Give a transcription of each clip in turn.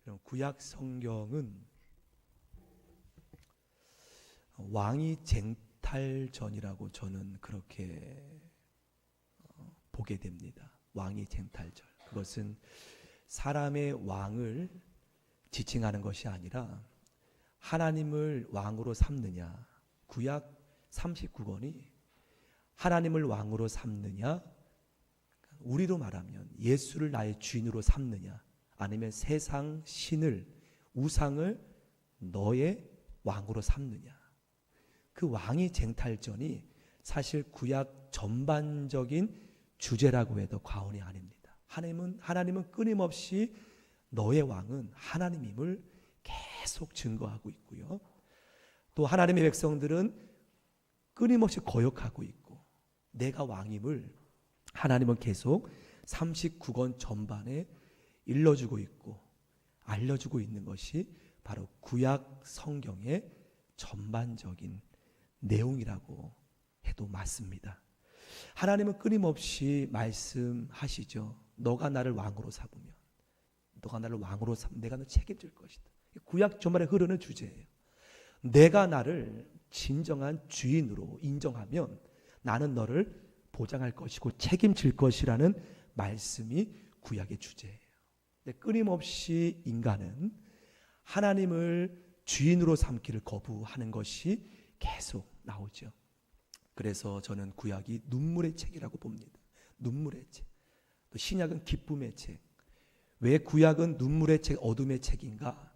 그럼 구약 성경은 왕위 쟁탈전이라고 저는 그렇게 보게 됩니다. 왕위 쟁탈전. 그것은 사람의 왕을 지칭하는 것이 아니라 하나님을 왕으로 삼느냐, 구약 39권이 하나님을 왕으로 삼느냐, 우리로 말하면 예수를 나의 주인으로 삼느냐, 아니면 세상 신을, 우상을 너의 왕으로 삼느냐. 그 왕위 쟁탈전이 사실 구약 전반적인 주제라고 해도 과언이 아닙니다. 하나님은 끊임없이 너의 왕은 하나님임을 계속 증거하고 있고요. 또 하나님의 백성들은 끊임없이 거역하고 있고, 내가 왕임을 하나님은 계속 39권 전반에 일러주고 있고 알려주고 있는 것이 바로 구약 성경의 전반적인 내용이라고 해도 맞습니다. 하나님은 끊임없이 말씀하시죠. 너가 나를 왕으로 삼으면, 너가 나를 왕으로 삼으면 내가 너 책임질 것이다. 구약 전반에 흐르는 주제예요. 내가 나를 진정한 주인으로 인정하면 나는 너를 보장할 것이고 책임질 것이라는 말씀이 구약의 주제예요. 근데 끊임없이 인간은 하나님을 주인으로 삼기를 거부하는 것이 계속 나오죠. 그래서 저는 구약이 눈물의 책이라고 봅니다. 눈물의 책. 또 신약은 기쁨의 책. 왜 구약은 눈물의 책, 어둠의 책인가?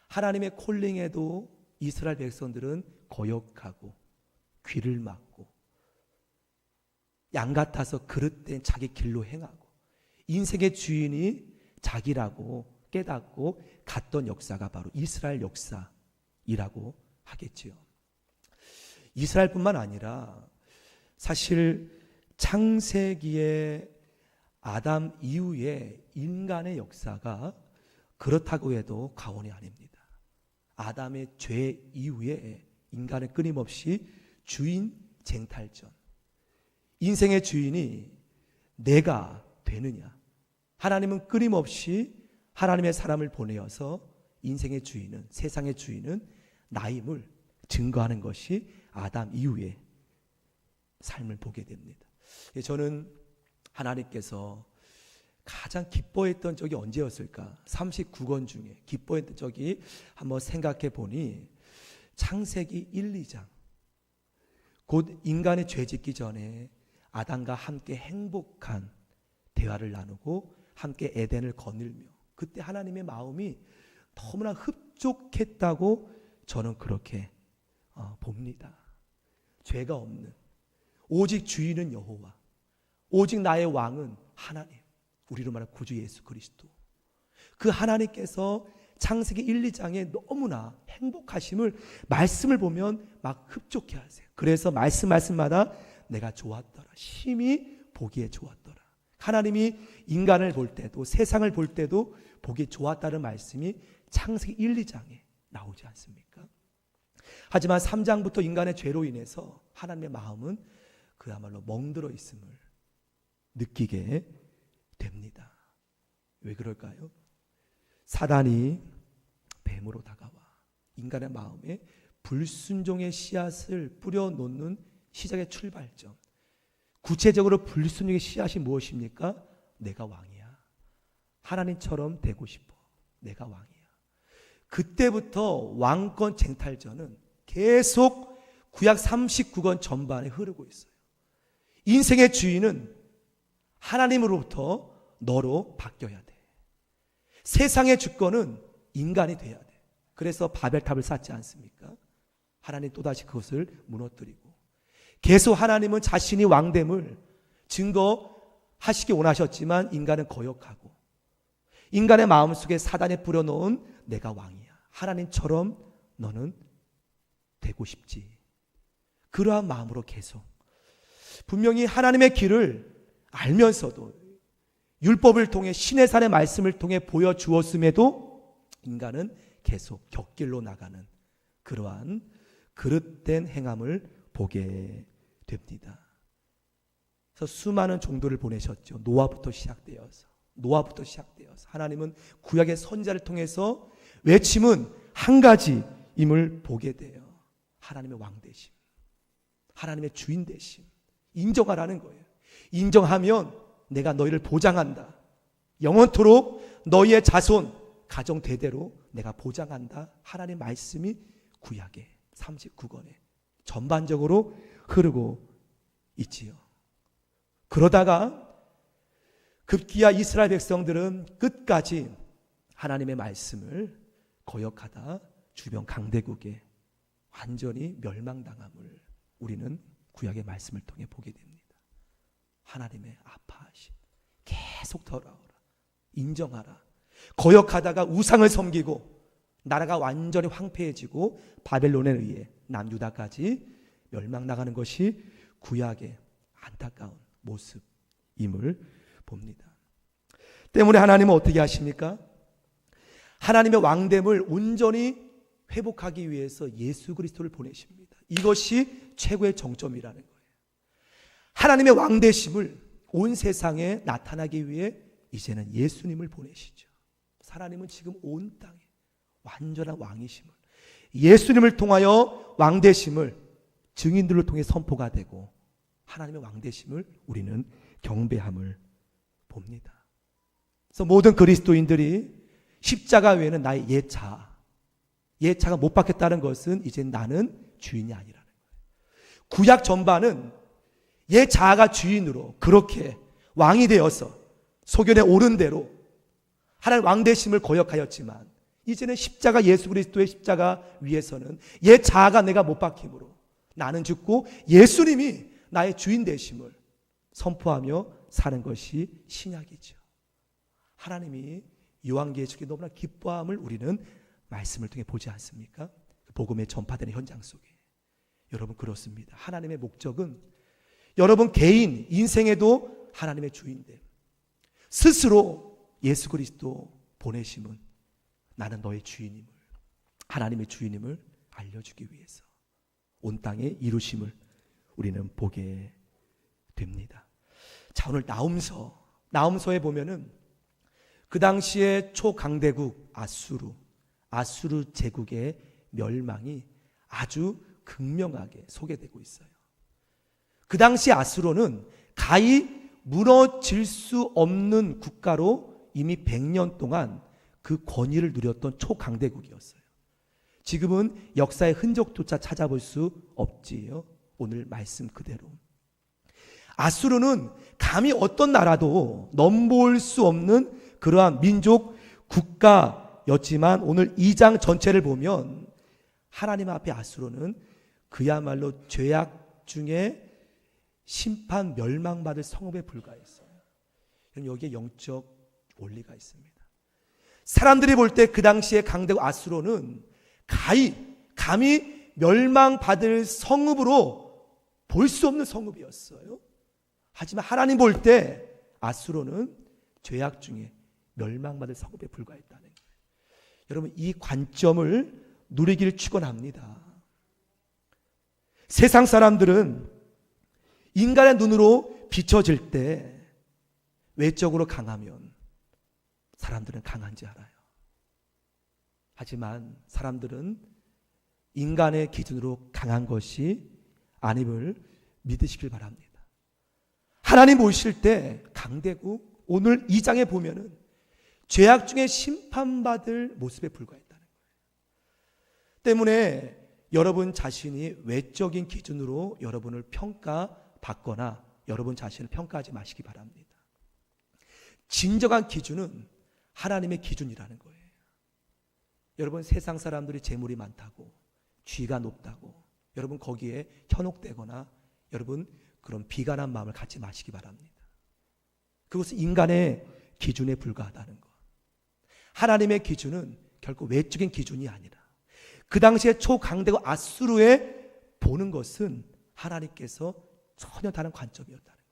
하나님의 콜링에도 이스라엘 백성들은 거역하고 귀를 막고 양 같아서 그릇된 자기 길로 행하고 인생의 주인이 자기라고 깨닫고 갔던 역사가 바로 이스라엘 역사이라고 하겠지요. 이스라엘뿐만 아니라 사실 창세기의 아담 이후의 인간의 역사가 그렇다고 해도 과언이 아닙니다. 아담의 죄 이후에 인간은 끊임없이 주인 쟁탈전, 인생의 주인이 내가 되느냐. 하나님은 끊임없이 하나님의 사람을 보내어서 인생의 주인은, 세상의 주인은 나임을 증거하는 것이 아담 이후의 삶을 보게 됩니다. 저는 하나님께서 가장 기뻐했던 적이 언제였을까? 39권 중에 기뻐했던 적이 한번 생각해 보니 창세기 1, 2장, 곧 인간의 죄 짓기 전에 아담과 함께 행복한 대화를 나누고 함께 에덴을 거닐며, 그때 하나님의 마음이 너무나 흡족했다고 저는 그렇게 봅니다. 죄가 없는 오직 주인은 여호와, 오직 나의 왕은 하나님, 우리로 말하면 구주 예수 그리스도. 그 하나님께서 창세기 1, 2장에 너무나 행복하심을 말씀을 보면 막 흡족해 하세요. 그래서 말씀마다 내가 좋았더라, 심히 보기에 좋았더라. 하나님이 인간을 볼 때도 세상을 볼 때도 보기 좋았다는 말씀이 창세기 1, 2장에 나오지 않습니까? 하지만 3장부터 인간의 죄로 인해서 하나님의 마음은 그야말로 멍들어 있음을 느끼게 됩니다. 왜 그럴까요? 사단이 뱀으로 다가와 인간의 마음에 불순종의 씨앗을 뿌려놓는 시작의 출발점. 구체적으로 불순종의 씨앗이 무엇입니까? 내가 왕이야. 하나님처럼 되고 싶어. 내가 왕이야. 그때부터 왕권 쟁탈전은 계속 구약 39권 전반에 흐르고 있어요. 인생의 주인은 하나님으로부터 너로 바뀌어야 돼. 세상의 주권은 인간이 돼야 돼. 그래서 바벨탑을 쌓지 않습니까? 하나님 또다시 그것을 무너뜨리고, 계속 하나님은 자신이 왕됨을 증거하시기 원하셨지만 인간은 거역하고, 인간의 마음속에 사단에 뿌려놓은 내가 왕이야, 하나님처럼 너는 되고 싶지, 그러한 마음으로 계속 분명히 하나님의 길을 알면서도 율법을 통해 신의 산의 말씀을 통해 보여주었음에도 인간은 계속 곁길로 나가는 그러한 그릇된 행함을 보게 됩니다. 그래서 수많은 종들을 보내셨죠. 노아부터 시작되어서 노아부터 시작되어서 하나님은 구약의 선지자를 통해서 외침은 한 가지임을 보게 돼요. 하나님의 왕 되심, 하나님의 주인 되심 인정하라는 거예요. 인정하면 내가 너희를 보장한다. 영원토록 너희의 자손 가정 대대로 내가 보장한다. 하나님의 말씀이 구약의 39권에 전반적으로 흐르고 있지요. 그러다가 급기야 이스라엘 백성들은 끝까지 하나님의 말씀을 거역하다 주변 강대국에 완전히 멸망당함을 우리는 구약의 말씀을 통해 보게 됩니다. 하나님의 아파하심 계속 돌아오라, 인정하라. 거역하다가 우상을 섬기고 나라가 완전히 황폐해지고 바벨론에 의해 남유다까지 멸망나가는 것이 구약의 안타까운 모습임을 봅니다. 때문에 하나님은 어떻게 하십니까? 하나님의 왕됨을 온전히 회복하기 위해서 예수 그리스도를 보내십니다. 이것이 최고의 정점이라는 거예요. 하나님의 왕되심을 온 세상에 나타나기 위해 이제는 예수님을 보내시죠. 하나님은 지금 온 땅에 완전한 왕이심을, 예수님을 통하여 왕되심을 증인들을 통해 선포가 되고 하나님의 왕되심을 우리는 경배함을 봅니다. 그래서 모든 그리스도인들이 십자가 외에는 나의 옛자가 못 박혔다는 것은 이제 나는 주인이 아니라는 거예요. 구약 전반은 옛자아가 주인으로 그렇게 왕이 되어서 소견에 오른 대로 하나님 왕되심을 거역하였지만 이제는 십자가 예수 그리스도의 십자가 위에서는 옛자아가 내가 못 박힘으로 나는 죽고 예수님이 나의 주인 되심을 선포하며 사는 것이 신약이죠. 하나님이 요한계시록에 너무나 기뻐함을 우리는 말씀을 통해 보지 않습니까? 복음의 전파되는 현장 속에. 여러분 그렇습니다. 하나님의 목적은 여러분 개인 인생에도 하나님의 주인됨, 스스로 예수 그리스도 보내심은 나는 너의 주인임을, 하나님의 주인임을 알려주기 위해서 온 땅에 이루심을 우리는 보게 됩니다. 자, 오늘 나훔서에 보면은 그 당시에 초강대국 아수르 제국의 멸망이 아주 극명하게 소개되고 있어요. 그 당시 아수르는 가히 무너질 수 없는 국가로 이미 100년 동안 그 권위를 누렸던 초강대국이었어요. 지금은 역사의 흔적조차 찾아볼 수 없지요. 오늘 말씀 그대로. 아수르는 감히 어떤 나라도 넘볼 수 없는 그러한 민족 국가였지만 오늘 2장 전체를 보면 하나님 앞에 아수르는 그야말로 죄악 중에 심판 멸망받을 성읍에 불과했어요. 여기에 영적 원리가 있습니다. 사람들이 볼 때 그 당시에 강대국 아수르는 감히 멸망받을 성읍으로 볼 수 없는 성읍이었어요. 하지만 하나님 볼 때 아수르는 죄악 중에 멸망받을 성읍에 불과했다는 거예요. 여러분 이 관점을 누리기를 축원합니다. 세상 사람들은 인간의 눈으로 비춰질 때 외적으로 강하면 사람들은 강한지 알아요. 하지만 사람들은 인간의 기준으로 강한 것이 아님을 믿으시길 바랍니다. 하나님 보실 때 강대국 오늘 2장에 보면은 죄악 중에 심판받을 모습에 불과했다는 거예요. 때문에 여러분 자신이 외적인 기준으로 여러분을 평가받거나 여러분 자신을 평가하지 마시기 바랍니다. 진정한 기준은 하나님의 기준이라는 거예요. 여러분 세상 사람들이 재물이 많다고 쥐가 높다고 여러분 거기에 현혹되거나 여러분 그런 비관한 마음을 갖지 마시기 바랍니다. 그것은 인간의 기준에 불과하다는 것. 하나님의 기준은 결코 외적인 기준이 아니라 그 당시에 초강대국 아수르에 보는 것은 하나님께서 전혀 다른 관점이었다는 거예요.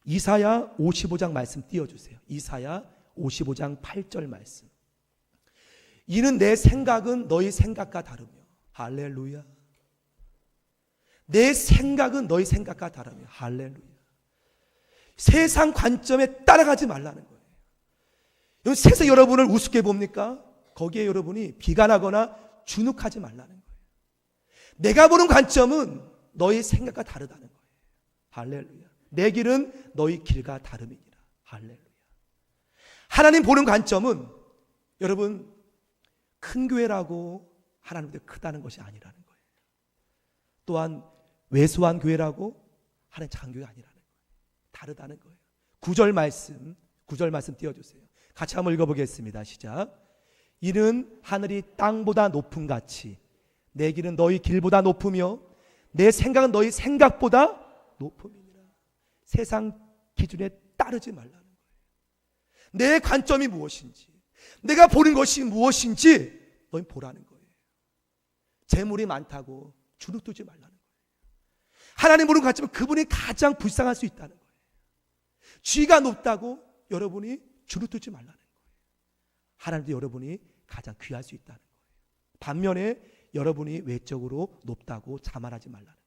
이사야 55장 말씀 띄워주세요. 이사야 55장 8절 말씀. 이는 내 생각은 너희 생각과 다르며 할렐루야. 내 생각은 너희 생각과 다르며 할렐루야. 세상 관점에 따라가지 말라는 거예요. 세상 여러분을 우습게 봅니까? 거기에 여러분이 비관하거나 주눅하지 말라는 거예요. 내가 보는 관점은 너희 생각과 다르다는 거예요. 할렐루야. 내 길은 너희 길과 다름이니라. 할렐루야. 하나님 보는 관점은 여러분 큰 교회라고 하나님께 크다는 것이 아니라는 거예요. 또한 왜소한 교회라고 하나님 작은 교회가 아니라는 거예요. 다르다는 거예요. 9절 말씀 띄워주세요. 같이 한번 읽어보겠습니다. 시작. 이는 하늘이 땅보다 높음 같이 내 길은 너희 길보다 높으며 내 생각은 너희 생각보다 높음이니라. 세상 기준에 따르지 말라는 거예요. 내 관점이 무엇인지, 내가 보는 것이 무엇인지 너희 보라는 거예요. 재물이 많다고 주눅들지 말라는 거예요. 하나님 보는 관점은 그분이 가장 불쌍할 수 있다는 거예요. 쥐가 높다고 여러분이 주눅들지 말라는 거예요. 하나님도 여러분이 가장 귀할 수 있다는 거예요. 반면에 여러분이 외적으로 높다고 자만하지 말라는 거예요.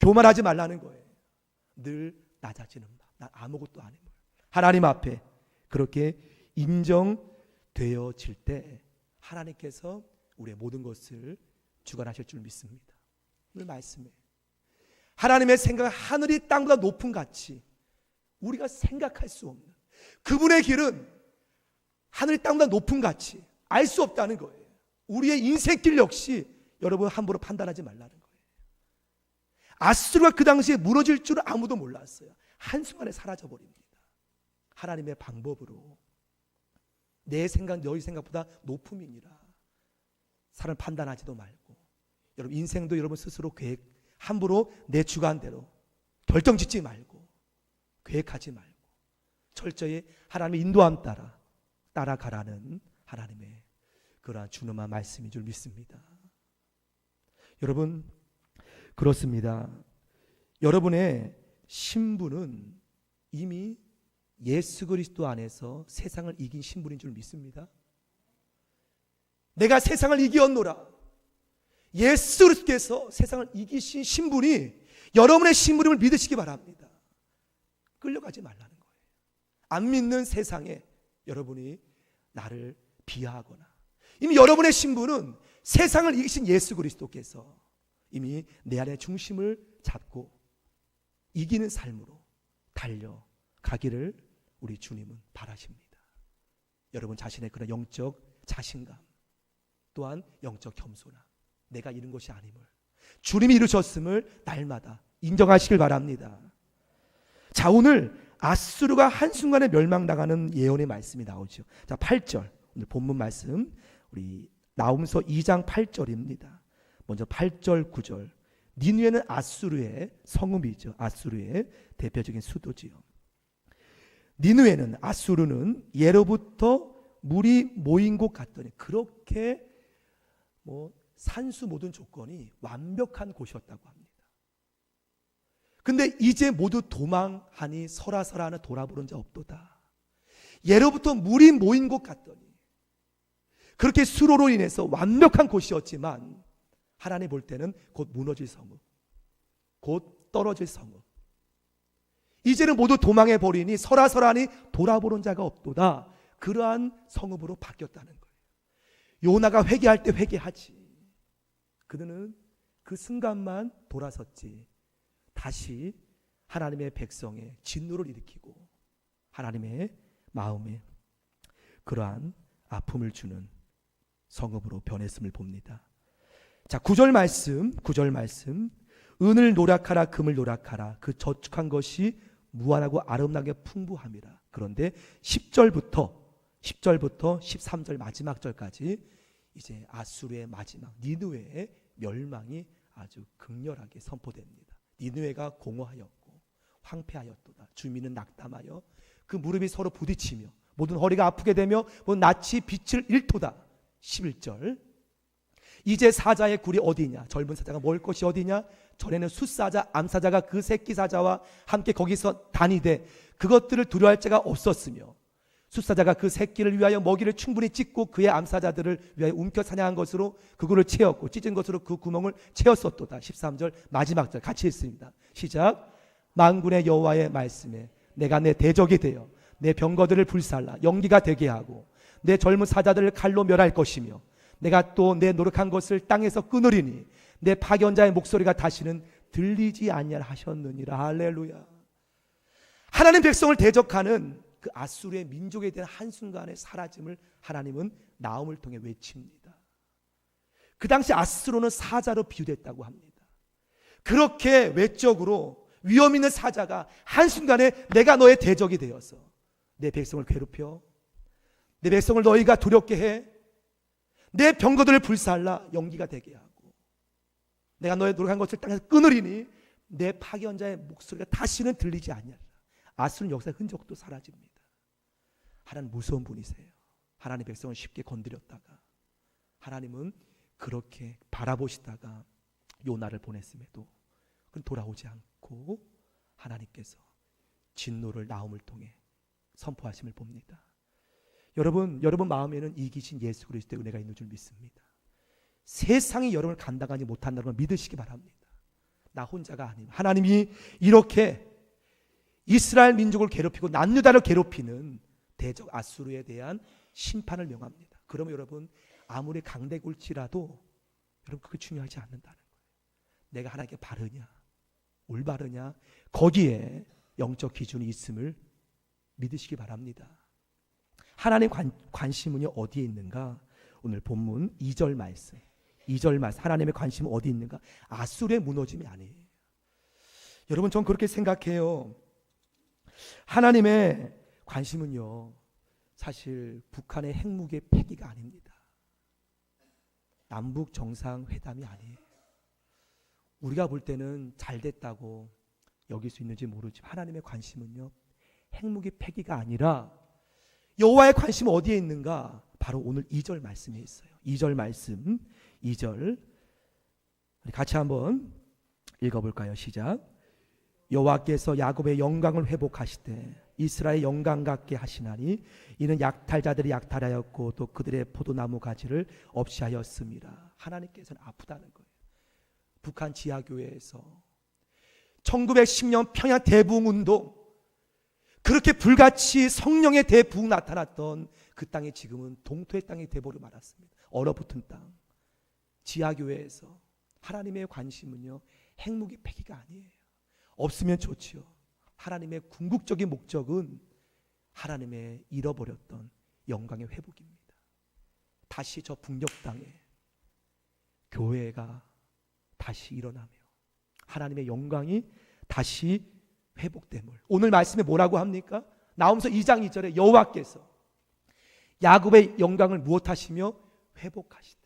교만하지 말라는 거예요. 늘 낮아지는 바, 난 아무것도 아닌 걸 하나님 앞에 그렇게 인정되어질 때 하나님께서 우리의 모든 것을 주관하실 줄 믿습니다. 오늘 말씀에 하나님의 생각은 하늘이 땅보다 높은 같이 우리가 생각할 수 없는 그분의 길은 하늘이 땅보다 높은 같이 알 수 없다는 거예요. 우리의 인생길 역시 여러분 함부로 판단하지 말라는 거예요. 아수르가 그 당시에 무너질 줄은 아무도 몰랐어요. 한순간에 사라져버립니다. 하나님의 방법으로 내 생각 너희 생각보다 높음이니라. 사람 판단하지도 말고 여러분 인생도 여러분 스스로 함부로 내 주관대로 결정짓지 말고 계획하지 말고 철저히 하나님의 인도함 따라가라는 하나님의 그러한 준엄한 말씀인 줄 믿습니다. 여러분 그렇습니다. 여러분의 신분은 이미 예수 그리스도 안에서 세상을 이긴 신분인 줄 믿습니다. 내가 세상을 이기었노라. 예수 그리스도께서 세상을 이기신 신분이 여러분의 신분임을 믿으시기 바랍니다. 끌려가지 말라는 거예요. 안 믿는 세상에 여러분이 나를 비하하거나 이미 여러분의 신분은 세상을 이기신 예수 그리스도께서 이미 내 안의 중심을 잡고 이기는 삶으로 달려가기를 우리 주님은 바라십니다. 여러분 자신의 그런 영적 자신감 또한 영적 겸손함 내가 이룬 것이 아님을 주님이 이루셨음을 날마다 인정하시길 바랍니다. 자 오늘 아수르가 한순간에 멸망당하는 예언의 말씀이 나오죠. 자 8절 오늘 본문 말씀 우리 나홈서 2장 8절입니다. 먼저 8절 9절 니느웨는 아수르의 성읍이죠. 아수르의 대표적인 수도지요. 니느웨는 아수르는 예로부터 물이 모인 곳 같더니 그렇게 산수 모든 조건이 완벽한 곳이었다고 합니다. 근데 이제 모두 도망하니 설하설하는 돌아보는 자 없도다. 예로부터 물이 모인 곳 같더니 그렇게 수로로 인해서 완벽한 곳이었지만 하나님 볼 때는 곧 무너질 성읍, 곧 떨어질 성읍. 이제는 모두 도망해 버리니 설하설하니 돌아보는 자가 없도다. 그러한 성읍으로 바뀌었다는 거예요. 요나가 회개할 때 회개하지. 그들은 그 순간만 돌아섰지. 다시 하나님의 백성의 진노를 일으키고 하나님의 마음에 그러한 아픔을 주는 성읍으로 변했음을 봅니다. 자, 9절 말씀. 은을 노력하라 금을 노력하라 그 저축한 것이 무한하고 아름답게 풍부함이라. 그런데 10절부터 13절 마지막 절까지 이제 아수르의 마지막 니느웨의 멸망이 아주 극렬하게 선포됩니다. 니느웨가 공허하였고 황폐하였도다. 주민은 낙담하여 그 무릎이 서로 부딪히며 모든 허리가 아프게 되며 모든 낯이 빛을 잃도다. 11절 이제 사자의 굴이 어디냐? 젊은 사자가 먹을 것이 어디냐? 전에는 숫사자, 암사자가 그 새끼 사자와 함께 거기서 다니되 그것들을 두려워할 자가 없었으며 숫사자가 그 새끼를 위하여 먹이를 충분히 찢고 그의 암사자들을 위하여 움켜 사냥한 것으로 그 굴을 채웠고 찢은 것으로 그 구멍을 채웠었도다. 13절 마지막 절 같이 읽습니다. 시작. 만군의 여호와의 말씀에 내가 내 대적이 되어 내 병거들을 불살라 연기가 되게 하고 내 젊은 사자들을 칼로 멸할 것이며 내가 또 내 노력한 것을 땅에서 끊으리니 내 파견자의 목소리가 다시는 들리지 아니하라 하셨느니라. 할렐루야. 하나님 백성을 대적하는 그 아수르의 민족에 대한 한순간의 사라짐을 하나님은 나훔을 통해 외칩니다. 그 당시 아수르는 사자로 비유됐다고 합니다. 그렇게 외적으로 위험 있는 사자가 한순간에 내가 너의 대적이 되어서 내 백성을 괴롭혀, 내 백성을 너희가 두렵게 해, 내 병거들을 불살라 연기가 되게 하고 내가 너의 노력한 것을 땅에서 끊으리니 내 파견자의 목소리가 다시는 들리지 않으리라. 아수르 역사의 흔적도 사라집니다. 하나님 무서운 분이세요. 하나님 백성을 쉽게 건드렸다가 하나님은 그렇게 바라보시다가 요나를 보냈음에도 그건 돌아오지 않고 하나님께서 진노를 나훔을 통해 선포하심을 봅니다. 여러분 마음에는 이기신 예수 그리스도의 은혜가 있는 줄 믿습니다. 세상이 여러분을 감당하지 못한다는 걸 믿으시기 바랍니다. 나 혼자가 아니에요. 하나님이 이렇게 이스라엘 민족을 괴롭히고 남유다를 괴롭히는 대적 아수르에 대한 심판을 명합니다. 그러면 여러분 아무리 강대굴지라도 여러분 그게 중요하지 않는다는 거예요. 내가 하나님께 바르냐 올바르냐 거기에 영적 기준이 있음을 믿으시기 바랍니다. 하나님 관심은요 어디에 있는가? 오늘 본문 2절 말씀 하나님의 관심은 어디 있는가? 아수르의 무너짐이 아니에요. 여러분 전 그렇게 생각해요. 하나님의 관심은요 사실 북한의 핵무기의 폐기가 아닙니다. 남북 정상회담이 아니에요. 우리가 볼 때는 잘 됐다고 여길 수 있는지 모르지만 하나님의 관심은요 핵무기 폐기가 아니라 여호와의 관심은 어디에 있는가? 바로 오늘 2절 말씀에 있어요. 2절 말씀 2절 같이 한번 읽어볼까요? 시작. 여호와께서 야곱의 영광을 회복하시되 이스라엘 영광 같게 하시나니 이는 약탈자들이 약탈하였고 또 그들의 포도나무 가지를 없이 하였습니다. 하나님께서는 아프다는 거예요. 북한 지하교회에서 1910년 평양 대부흥운동 그렇게 불같이 성령의 대부흥 나타났던 그 땅이 지금은 동토의 땅이 돼버려 말았습니다. 얼어붙은 땅 지하교회에서 하나님의 관심은요 핵무기 폐기가 아니에요. 없으면 좋지요. 하나님의 궁극적인 목적은 하나님의 잃어버렸던 영광의 회복입니다. 다시 저 북녘 땅에 교회가 다시 일어나며 하나님의 영광이 다시 회복됨을 오늘 말씀에 뭐라고 합니까? 나홈서 2장 2절에 여호와께서 야곱의 영광을 무엇하시며 회복하시되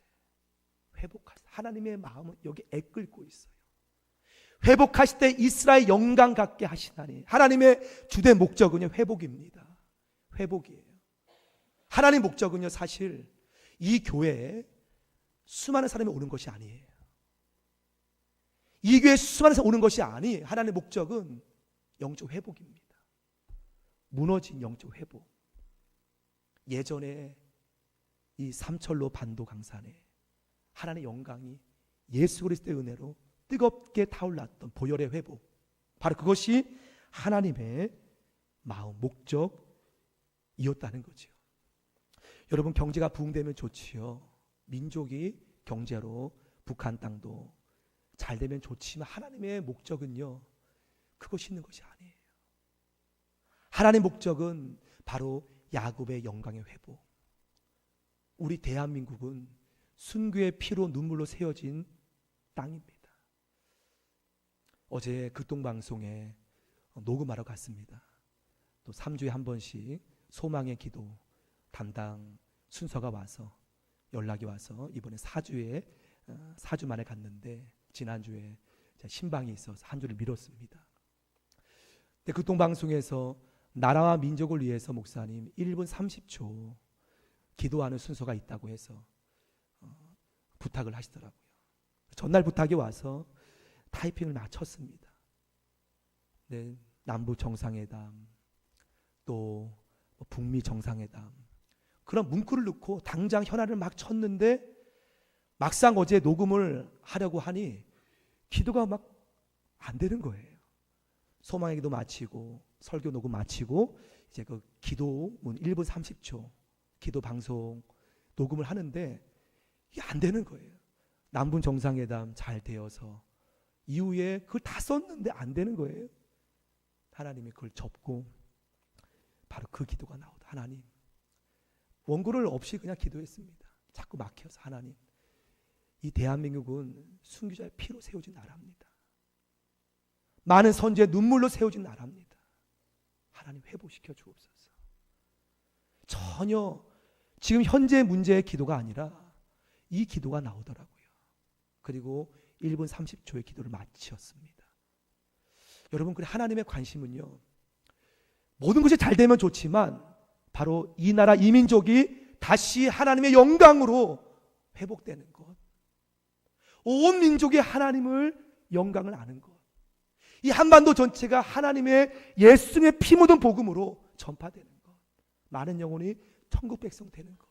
하나님의 마음은 여기 애끓고 있어요. 회복하실 때 이스라엘 영광 갖게 하시나니 하나님의 주된 목적은요 회복입니다. 회복이에요. 하나님 목적은요 사실 이 교회에 수많은 사람이 오는 것이 아니에요. 이 교회에 수많은 사람이 오는 것이 아니에요. 하나님의 목적은 영적 회복입니다. 무너진 영적 회복. 예전에 이 삼철로 반도 강산에 하나님의 영광이 예수 그리스도의 은혜로 뜨겁게 타올랐던 보혈의 회복, 바로 그것이 하나님의 마음 목적이었다는 거죠. 여러분 경제가 부흥되면 좋지요. 민족이 경제로 북한 땅도 잘 되면 좋지만 하나님의 목적은요 그것이 있는 것이 아니에요. 하나님의 목적은 바로 야곱의 영광의 회복. 우리 대한민국은 순교의 피로 눈물로 세워진 땅입니다. 어제 극동방송에 녹음하러 갔습니다. 또 3주에 한 번씩 소망의 기도 담당 순서가 와서 연락이 와서 이번에 4주 만에 갔는데 지난주에 신방이 있어서 한 주를 미뤘습니다. 근데 극동방송에서 나라와 민족을 위해서 목사님 1분 30초 기도하는 순서가 있다고 해서 부탁을 하시더라고요. 전날 부탁이 와서 타이핑을 마쳤습니다. 네, 남북 정상회담 또 북미 정상회담 그런 문구를 넣고 당장 현안을 막 쳤는데 막상 어제 녹음을 하려고 하니 기도가 막 안 되는 거예요. 소망의 기도 마치고 설교 녹음 마치고 이제 그 기도문 1분 30초 기도 방송 녹음을 하는데 이게 안 되는 거예요. 남북 정상회담 잘 되어서 이후에 그걸 다 썼는데 안 되는 거예요. 하나님이 그걸 접고 바로 그 기도가 나오다. 하나님, 원고를 없이 그냥 기도했습니다. 자꾸 막혀서 하나님, 이 대한민국은 순교자의 피로 세워진 나라입니다. 많은 선지의 눈물로 세워진 나라입니다. 하나님 회복시켜 주옵소서. 전혀 지금 현재 문제의 기도가 아니라 이 기도가 나오더라고요. 그리고 1분 30초의 기도를 마치었습니다. 여러분, 그래 하나님의 관심은요, 모든 것이 잘 되면 좋지만 바로 이 나라 이 민족이 다시 하나님의 영광으로 회복되는 것, 온 민족이 하나님을 영광을 아는 것, 이 한반도 전체가 하나님의 예수님의 피 묻은 복음으로 전파되는 것, 많은 영혼이 천국 백성 되는 것,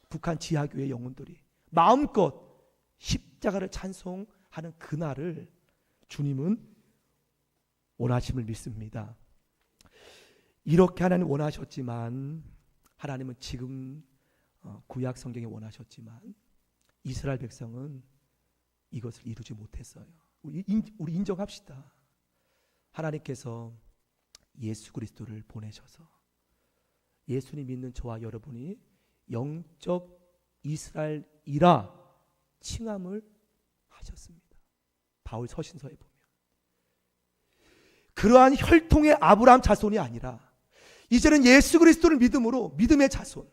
북한 지하교회 영혼들이 마음껏 십자가를 찬송하는 그날을 주님은 원하심을 믿습니다. 이렇게 하나님 원하셨지만, 하나님은 지금 구약 성경에 원하셨지만 이스라엘 백성은 이것을 이루지 못했어요. 우리 인정합시다. 하나님께서 예수 그리스도를 보내셔서 예수님 믿는 저와 여러분이 영적 이스라엘이라 칭함을 하셨습니다. 바울 서신서에 보면 그러한 혈통의 아브라함 자손이 아니라 이제는 예수 그리스도를 믿음으로 믿음의 자손,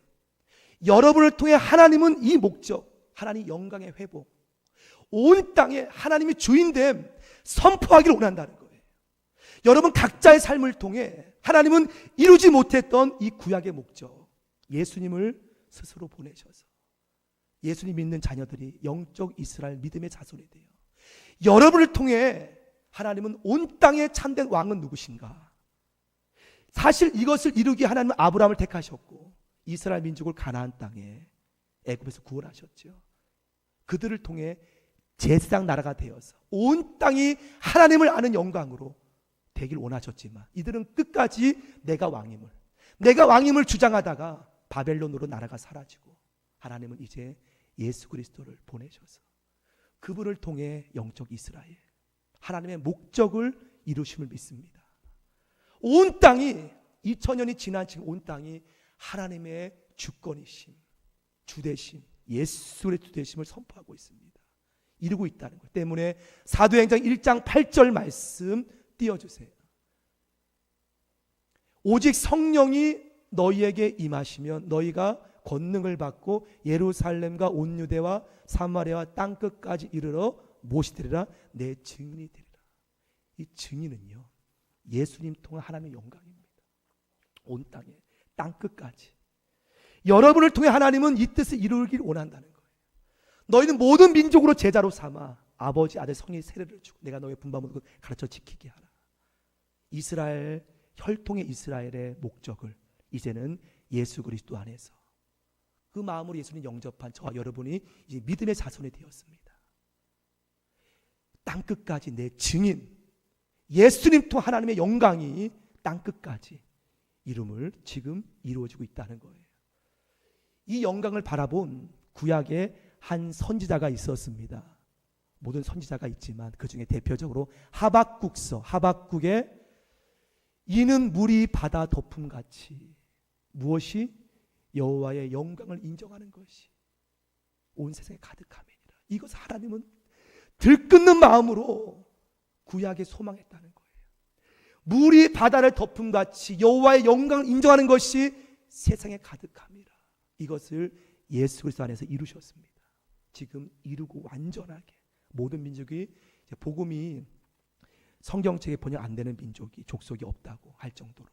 여러분을 통해 하나님은 이 목적, 하나님 영광의 회복, 온 땅에 하나님이 주인됨 선포하기를 원한다는 거예요. 여러분 각자의 삶을 통해 하나님은 이루지 못했던 이 구약의 목적, 예수님을 스스로 보내셔서 예수님 믿는 자녀들이 영적 이스라엘 믿음의 자손이 돼요. 여러분을 통해 하나님은 온 땅의 참된 왕은 누구신가? 사실 이것을 이루기 하나님은 아브라함을 택하셨고 이스라엘 민족을 가나안 땅에 애굽에서 구원하셨죠. 그들을 통해 제사장 나라가 되어서 온 땅이 하나님을 아는 영광으로 되길 원하셨지만 이들은 끝까지 내가 왕임을 주장하다가 바벨론으로 나라가 사라지고 하나님은 이제 예수 그리스도를 보내셔서 그분을 통해 영적 이스라엘, 하나님의 목적을 이루심을 믿습니다. 온 땅이 2000년이 지난 지금 온 땅이 하나님의 주권이심, 주되심, 예수 그리스도 되심을 선포하고 있습니다. 이루고 있다는 것 때문에 사도행전 1장 8절 말씀 띄워주세요. 오직 성령이 너희에게 임하시면 너희가 권능을 받고 예루살렘과 온 유대와 사마리아와 땅끝까지 이르러 무엇이되리라? 내 증인이 되리라. 이 증인은요, 예수님 통한 하나님의 영광입니다. 온 땅에 땅끝까지 여러분을 통해 하나님은 이 뜻을 이루길 원한다는 거예요. 너희는 모든 민족으로 제자로 삼아 아버지 아들 성령의 세례를 주고 내가 너의 분반을 가르쳐 지키게 하라. 이스라엘 혈통의 이스라엘의 목적을 이제는 예수 그리스도 안에서 그 마음으로 예수님 영접한 저와 여러분이 이제 믿음의 자손이 되었습니다. 땅끝까지 내 증인, 예수님 통한 하나님의 영광이 땅끝까지 이름을 지금 이루어지고 있다는 거예요. 이 영광을 바라본 구약에 한 선지자가 있었습니다. 모든 선지자가 있지만 그 중에 대표적으로 하박국서, 하박국에 이는 물이 바다 덮음같이 무엇이 여호와의 영광을 인정하는 것이 온 세상에 가득함이니라. 이것 하나님은 들끓는 마음으로 구약에 소망했다는 거예요. 물이 바다를 덮음같이 여호와의 영광을 인정하는 것이 세상에 가득함이라. 이것을 예수 그리스도 안에서 이루셨습니다. 지금 이루고 완전하게 모든 민족이 이제 복음이 성경책에 번역 안 되는 민족이 족속이 없다고 할 정도로.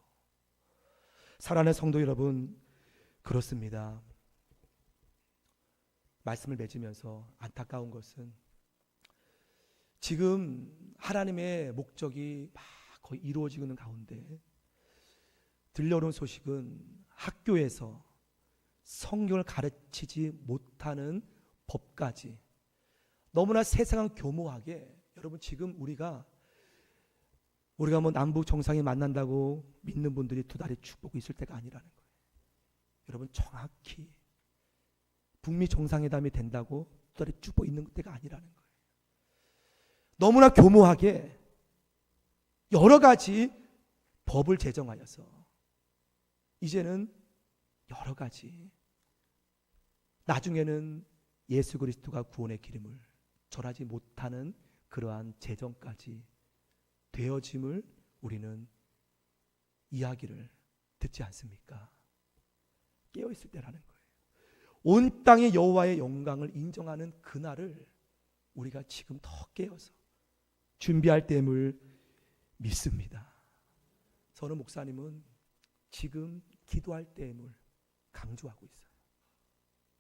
사랑하는 성도 여러분, 그렇습니다. 말씀을 맺으면서 안타까운 것은 지금 하나님의 목적이 막 거의 이루어지고 있는 가운데 들려오는 소식은 학교에서 성경을 가르치지 못하는 법까지 너무나 세상은 교모하게, 여러분 지금 우리가 우리가 뭐 남북 정상이 만난다고 믿는 분들이 두 다리 쭉 뻗고 있을 때가 아니라는 거예요. 여러분, 정확히 북미 정상회담이 된다고 두 다리 쭉 뻗고 있는 때가 아니라는 거예요. 너무나 교모하게 여러 가지 법을 제정하여서 이제는 여러 가지, 나중에는 예수 그리스도가 구원의 기름을 절하지 못하는 그러한 제정까지 되어짐을 우리는 이야기를 듣지 않습니까? 깨어있을 때라는 거예요. 온 땅의 여호와의 영광을 인정하는 그날을 우리가 지금 더 깨어서 준비할 때임을 믿습니다. 선우 목사님은 지금 기도할 때임을 강조하고 있어요.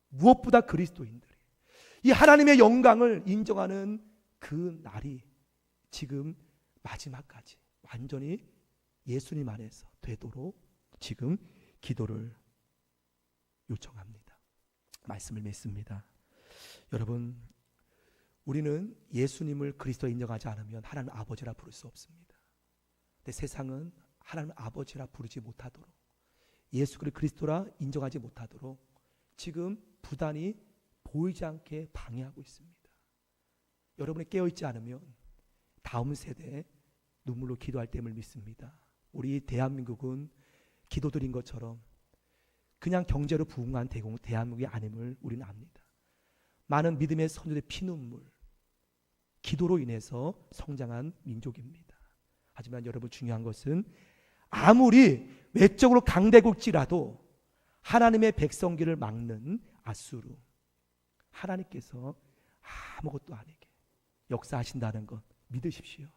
무엇보다 그리스도인들이 이 하나님의 영광을 인정하는 그 날이 지금 마지막까지 완전히 예수님 안에서 되도록 지금 기도를 요청합니다. 말씀을 맺습니다. 여러분, 우리는 예수님을 그리스도 인정하지 않으면 하나님 아버지라 부를 수 없습니다. 근데 세상은 하나님 아버지라 부르지 못하도록, 예수 그리스도라 인정하지 못하도록 지금 부단히 보이지 않게 방해하고 있습니다. 여러분이 깨어있지 않으면 다음 세대에 눈물로 기도할 때임을 믿습니다. 우리 대한민국은 기도드린 것처럼 그냥 경제로 부흥한 대한민국이 아님을 우리는 압니다. 많은 믿음의 선조들의 피눈물, 기도로 인해서 성장한 민족입니다. 하지만 여러분, 중요한 것은 아무리 외적으로 강대국지라도 하나님의 백성기를 막는 아수르, 하나님께서 아무것도 아니게 역사하신다는 것 믿으십시오.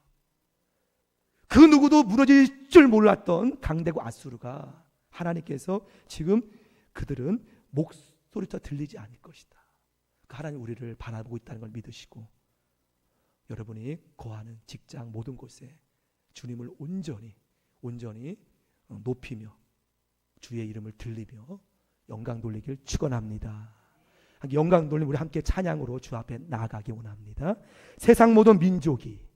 그 누구도 무너질 줄 몰랐던 강대국 아수르가 하나님께서 지금 그들은 목소리조차 들리지 않을 것이다. 그 하나님 우리를 바라보고 있다는 걸 믿으시고 여러분이 거하는 직장 모든 곳에 주님을 온전히 높이며 주의 이름을 들리며 영광 돌리길 축원합니다. 영광 돌림 우리 함께 찬양으로 주 앞에 나아가기 원합니다. 세상 모든 민족이